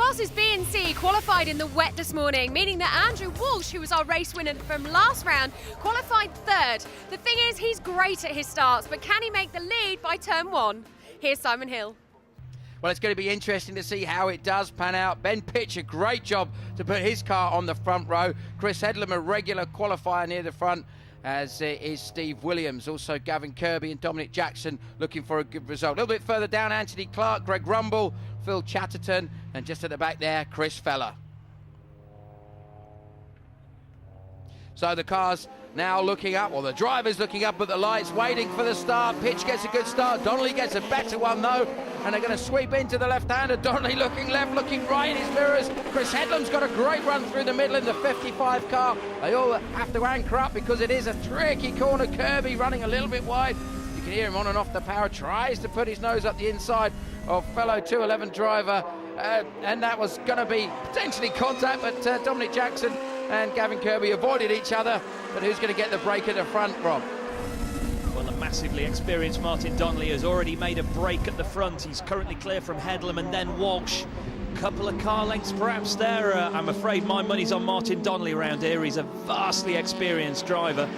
classes B and C qualified in the wet this morning, meaning that Andrew Walsh, who was our race winner from last round, qualified third. The thing is, he's great at his starts, but can he make the lead by turn one? Here's Simon Hill. Well, it's going to be interesting to see how it does pan out. Ben Pitch, a great job to put his car on the front row. Chris Headlam, a regular qualifier near the front, as is Steve Williams. Also Gavin Kirby and Dominic Jackson looking for a good result. A little bit further down, Anthony Clark, Greg Rumble, Phil Chatterton, and just at the back there, Chris Feller. So the car's now looking up, or the driver's looking up at the lights, waiting for the start. Pitch gets a good start. Donnelly gets a better one, though, and they're going to sweep into the left-hander. Donnelly looking left, looking right in his mirrors. Chris Headlam's got a great run through the middle in the 55 car. They all have to anchor up because it is a tricky corner. Kirby running a little bit wide. You can hear him on and off the power. Tries to put his nose up the inside of fellow 211 driver, and that was going to be potentially contact, but Dominic Jackson and Gavin Kirby avoided each other. But who's going to get the break at the front, Rob? Well, the massively experienced Martin Donnelly has already made a break at the front. He's currently clear from Headlam and then Walsh. Couple of car lengths perhaps there. I'm afraid my money's on Martin Donnelly around here. He's a vastly experienced driver.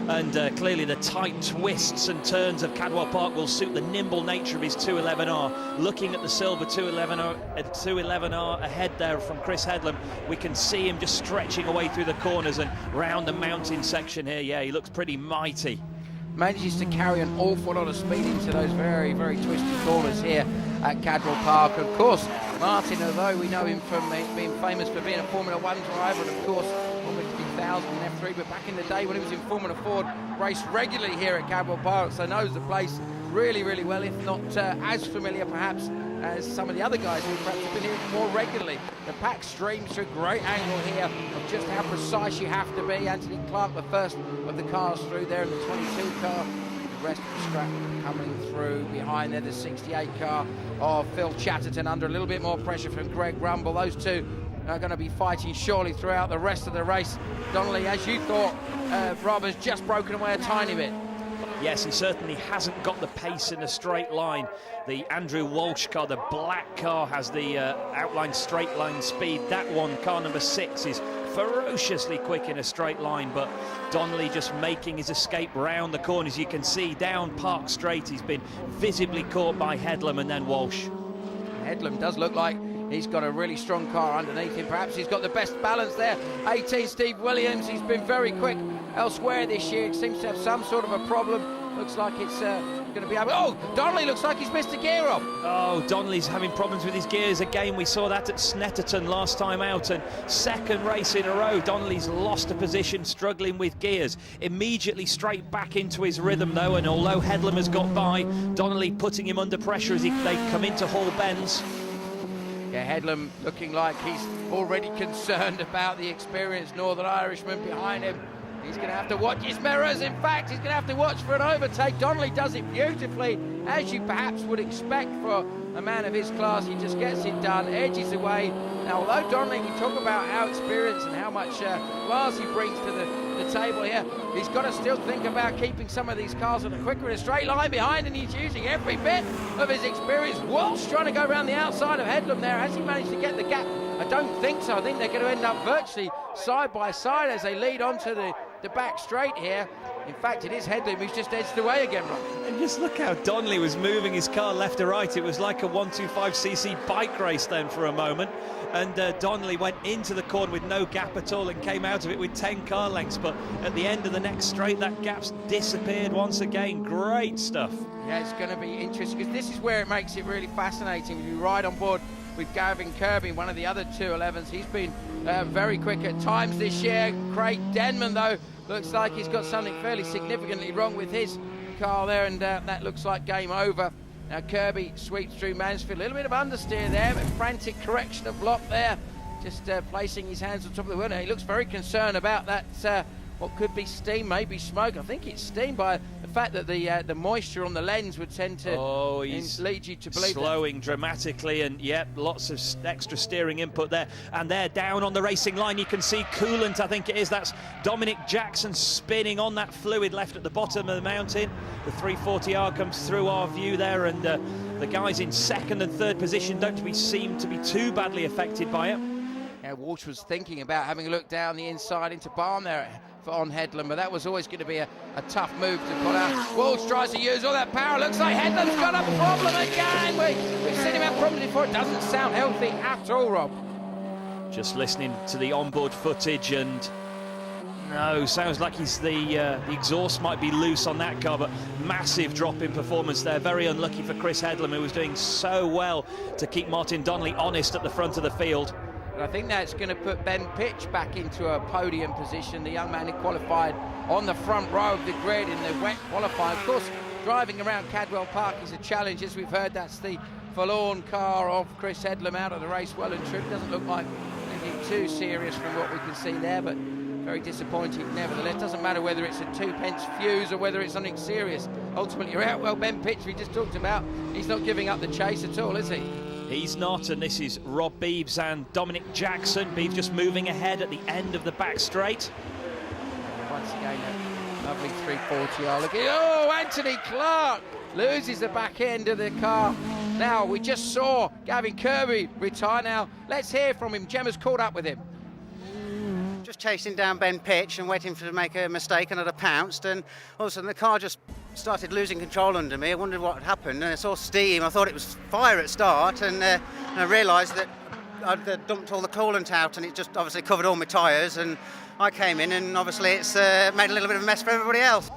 And clearly the tight twists and turns of Cadwell Park will suit the nimble nature of his 211R. Looking at the silver 211R ahead there from Chris Headlam, we can see him just stretching away through the corners and round the mountain section here. Yeah, he looks pretty mighty. Manages to carry an awful lot of speed into those very, very twisty corners here at Cadwell Park. Of course, Martin, although we know him from being famous for being a Formula One driver, and of course, almost 2000 in F3, but back in the day when he was in Formula Ford, raced regularly here at Cadwell Park, so knows the place really, really well, if not as familiar perhaps as some of the other guys who perhaps have been here more regularly. The pack streams to a great angle here of just how precise you have to be. Anthony Clark, the first of the cars through there in the 22 car. The rest of the scrap coming through behind there, the 68 car of Phil Chatterton under a little bit more pressure from Greg Rumble. Those two are going to be fighting surely throughout the rest of the race. Donnelly, as you thought, Rob, has just broken away a tiny bit. Yes, he certainly hasn't got the pace in a straight line. The Andrew Walsh car, the black car, has the outline straight line speed. That one, car number 6, is ferociously quick in a straight line, but Donnelly just making his escape round the corners. You can see down Park Straight, he's been visibly caught by Headlam and then Walsh. Headlam does look like he's got a really strong car underneath him. Perhaps he's got the best balance there. 18, Steve Williams, he's been very quick elsewhere this year. It seems to have some sort of a problem. Looks like it's going to be able... Oh, Donnelly looks like he's missed a gear up. Oh, Donnelly's having problems with his gears again. We saw that at Snetterton last time out, and second race in a row, Donnelly's lost a position, struggling with gears. Immediately straight back into his rhythm, though, and although Headlam has got by, Donnelly putting him under pressure as they come into Hall Bends. Yeah, Headlam looking like he's already concerned about the experienced Northern Irishman behind him. He's going to have to watch his mirrors. In fact, he's going to have to watch for an overtake. Donnelly does it beautifully, as you perhaps would expect for a man of his class. He just gets it done, edges away. Now, although Donnelly, we talk about how experienced and how much class he brings to the table here, he's got to still think about keeping some of these cars on a quicker and a straight line behind, and he's using every bit of his experience. Walsh trying to go around the outside of Headlam there. Has he managed to get the gap? I don't think so. I think they're going to end up virtually side by side as they lead onto the back straight here. In fact, it is Headlam who's just edged away again, Rob. And just look how Donnelly was moving his car left to right. It was like a 125cc bike race then for a moment. And Donnelly went into the corner with no gap at all and came out of it with 10 car lengths. But at the end of the next straight, that gap's disappeared once again. Great stuff. Yeah, it's going to be interesting because this is where it makes it really fascinating. If you ride on board with Gavin Kirby, one of the other 211s, he's been very quick at times this year. Craig Denman, though, looks like he's got something fairly significantly wrong with his car there, and that looks like game over. Now Kirby sweeps through Mansfield, a little bit of understeer there, but frantic correction of block there, just placing his hands on top of the wheel. He looks very concerned about that what could be steam, maybe smoke. I think it's steam by the fact that the moisture on the lens would tend to lead you to believe slowing dramatically, and yep, lots of extra steering input there. And they're down on the racing line. You can see coolant, I think it is. That's Dominic Jackson spinning on that fluid left at the bottom of the mountain. The 340R comes through our view there, and the guys in second and third position don't seem to be too badly affected by it. Yeah, Walsh was thinking about having a look down the inside into Barn there on Headlam, but that was always going to be a tough move to put out. Walsh tries to use all that power. Looks like Headlam's got a problem again. We've seen him have problems before. It doesn't sound healthy at all, Rob. Just listening to the onboard footage, and no, sounds like the exhaust might be loose on that car, but massive drop in performance there. Very unlucky for Chris Headlam, who was doing so well to keep Martin Donnelly honest at the front of the field. I think that's going to put Ben Pitch back into a podium position, the young man who qualified on the front row of the grid in the wet qualifying. Of course, driving around Cadwell Park is a challenge. As we've heard, that's the forlorn car of Chris Headlam out of the race, well and true. Doesn't look like anything too serious from what we can see there, but very disappointing nevertheless. Doesn't matter whether it's a 2-pence fuse or whether it's something serious. Ultimately, you're out. Well, Ben Pitch, we just talked about, he's not giving up the chase at all, is he? He's not, and this is Rob Beebs and Dominic Jackson. Beebs just moving ahead at the end of the back straight. Once again, a lovely 340R. Look at, oh, Anthony Clark loses the back end of the car. Now, we just saw Gavin Kirby retire. Now, let's hear from him. Gemma's caught up with him. Just chasing down Ben Pitch and waiting for him to make a mistake, and I'd have pounced, and all of a sudden the car just started losing control under me. I wondered what had happened, and I saw steam. I thought it was fire at start, and I realised that I'd dumped all the coolant out, and it just obviously covered all my tyres, and I came in, and obviously it's made a little bit of a mess for everybody else.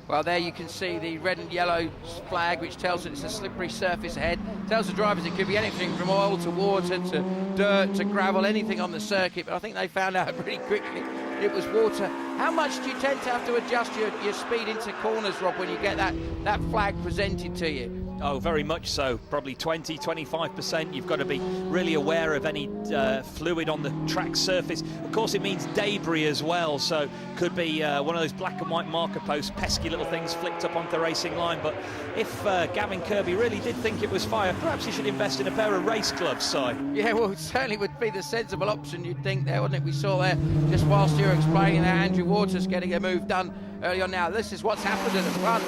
Well, there you can see the red and yellow flag, which tells that it's a slippery surface ahead. Tells the drivers it could be anything from oil to water to dirt to gravel, anything on the circuit. But I think they found out pretty quickly it was water. How much do you tend to have to adjust your speed into corners, Rob, when you get that flag presented to you? Oh, very much so. Probably 20-25%. You've got to be really aware of any fluid on the track surface. Of course, it means debris as well, so could be one of those black and white marker posts, pesky little things flicked up onto the racing line. But if Gavin Kirby really did think it was fire, perhaps he should invest in a pair of race gloves, Si. Yeah, well, it certainly would be the sensible option, you'd think there, wouldn't it? We saw there, just whilst you were explaining that, Andrew Waters getting a move done early on. Now, this is what's happened at the front.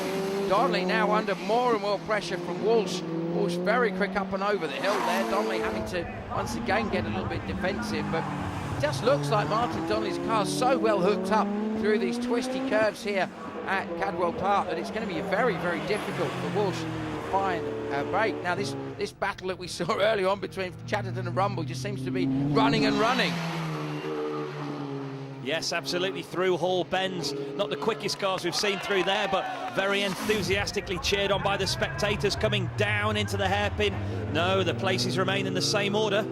Donnelly now under more and more pressure from Walsh. Walsh very quick up and over the hill there. Donnelly having to once again get a little bit defensive, but it just looks like Martin Donnelly's car so well hooked up through these twisty curves here at Cadwell Park that it's going to be very, very difficult for Walsh to find a break. Now this battle that we saw early on between Chatterton and Rumble just seems to be running and running. Yes, absolutely, through Hall Bends. Not the quickest cars we've seen through there, but very enthusiastically cheered on by the spectators coming down into the hairpin. No, the places remain in the same order.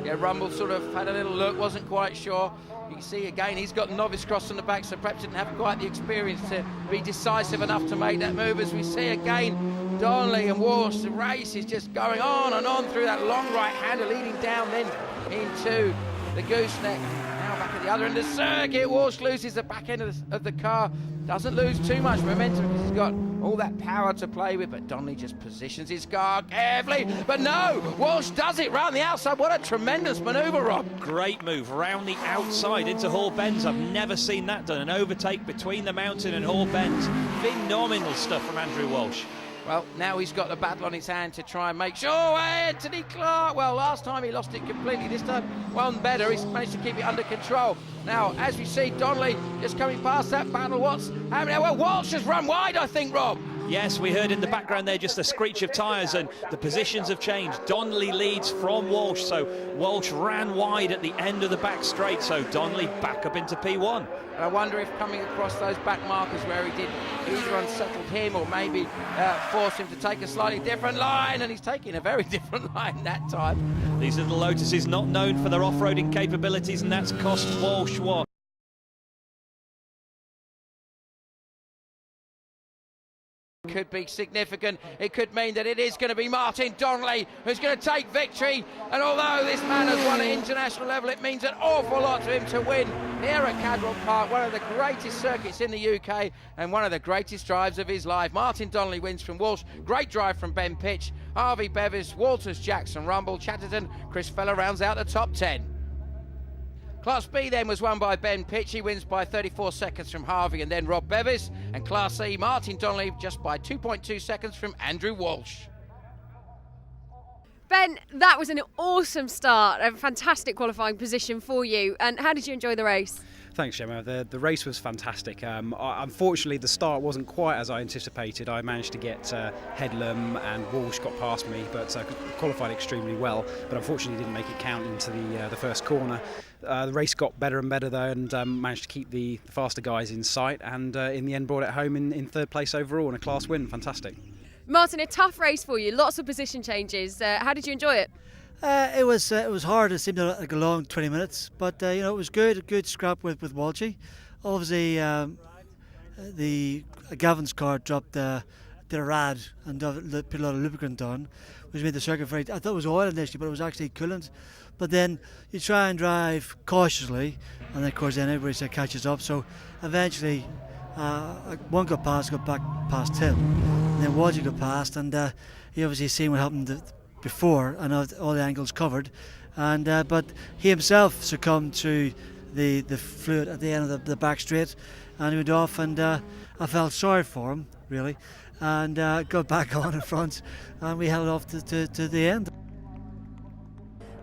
Yeah, Rumble sort of had a little look, wasn't quite sure. You can see again, he's got Novice Cross on the back, so perhaps didn't have quite the experience to be decisive enough to make that move. As we see again, Donnelly and Walsh, the race is just going on and on through that long right-hander, leading down then into the gooseneck. Now back at the other end of the circuit, Walsh loses the back end of the car. Doesn't lose too much momentum because he's got all that power to play with, but Donnelly just positions his car carefully. But no, Walsh does it round the outside. What a tremendous manoeuvre, Rob. Great move round the outside into Hall Bends. I've never seen that done. An overtake between the mountain and Hall Bends. Phenomenal stuff from Andrew Walsh. Well, now he's got the battle on his hand to try and make sure. Oh, Anthony Clark. Well, last time he lost it completely. This time, one better. He's managed to keep it under control. Now, as we see, Donnelly just coming past that battle. What's happening? Well, Walsh has run wide, I think, Rob. Yes, we heard in the background there just the screech of tyres, and the positions have changed. Donnelly leads from Walsh, so Walsh ran wide at the end of the back straight, so Donnelly back up into P1. And I wonder if coming across those back markers where he did either unsettled him or maybe forced him to take a slightly different line, and he's taking a very different line that time. These little Lotuses not known for their off-roading capabilities, and that's cost Walsh what? Could be significant. It could mean that it is going to be Martin Donnelly who's going to take victory. And although this man has won at international level, it means an awful lot to him to win here at Cadwell Park, one of the greatest circuits in the UK and one of the greatest drives of his life. Martin Donnelly wins from Walsh. Great drive from Ben Pitch, Harvey Bevis, Walters, Jackson, Rumble, Chatterton, Chris Feller rounds out the top 10. Class B then was won by Ben Pitch. He wins by 34 seconds from Harvey and then Rob Bevis. And Class C, Martin Donnelly just by 2.2 seconds from Andrew Walsh. Ben, that was an awesome start, a fantastic qualifying position for you. And how did you enjoy the race? Thanks, Gemma. The race was fantastic. Unfortunately, the start wasn't quite as I anticipated. I managed to get Headlam and Walsh got past me, but qualified extremely well. But unfortunately, didn't make it count into the first corner. The race got better and better though, and managed to keep the faster guys in sight. And in the end, brought it home in third place overall and a class win. Fantastic. Martin, a tough race for you. Lots of position changes. How did you enjoy it? It was hard. It seemed like a long 20 minutes, but it was good. A good scrap with Walshy. Obviously, the Gavin's car dropped the rad and put a lot of lubricant on, which made the circuit very. I thought it was oil initially, but it was actually coolant. But then you try and drive cautiously, and then, of course then everybody catches up. So eventually, one got back past him, and then Walshy got past, and he obviously seen what happened before and all the angles covered, and but he himself succumbed to the fluid at the end of the back straight, and he went off, and I felt sorry for him really, and got back on in front, and we held off to the end.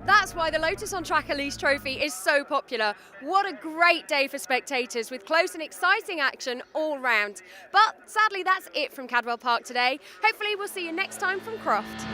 That's why the Lotus on Track Elise Trophy is so popular. What a great day for spectators with close and exciting action all round. But sadly, that's it from Cadwell Park today. Hopefully we'll see you next time from Croft.